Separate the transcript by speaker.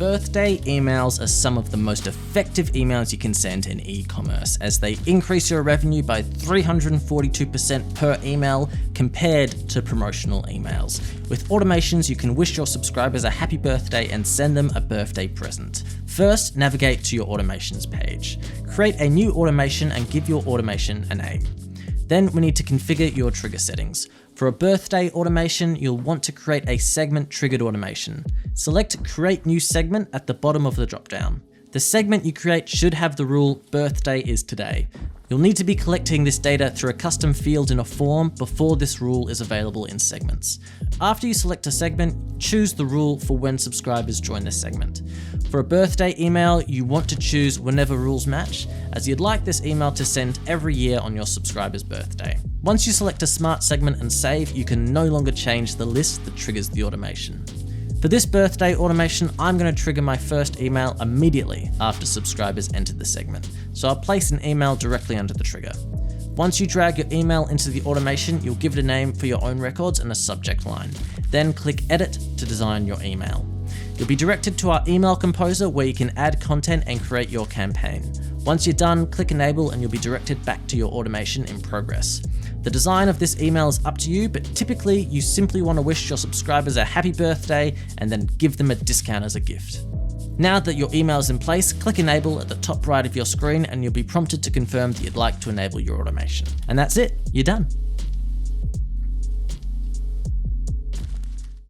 Speaker 1: Birthday emails are some of the most effective emails you can send in e-commerce, as they increase your revenue by 342% per email compared to promotional emails. With automations, you can wish your subscribers a happy birthday and send them a birthday present. First, navigate to your automations page. Create a new automation and give your automation a name. Then we need to configure your trigger settings. For a birthday automation, you'll want to create a segment triggered automation. Select Create New Segment at the bottom of the dropdown. The segment you create should have the rule birthday is today. You'll need to be collecting this data through a custom field in a form before this rule is available in segments. After you select a segment, choose the rule for when subscribers join this segment. For a birthday email, you want to choose whenever rules match, as you'd like this email to send every year on your subscriber's birthday. Once you select a smart segment and save, you can no longer change the list that triggers the automation. For this birthday automation, I'm going to trigger my first email immediately after subscribers enter the segment, so I'll place an email directly under the trigger. Once you drag your email into the automation, you'll give it a name for your own records and a subject line. Then click Edit to design your email. You'll be directed to our email composer where you can add content and create your campaign. Once you're done, click Enable and you'll be directed back to your automation in progress. The design of this email is up to you, but typically you simply want to wish your subscribers a happy birthday and then give them a discount as a gift. Now that your email is in place, click Enable at the top right of your screen and you'll be prompted to confirm that you'd like to enable your automation. And that's it, you're done.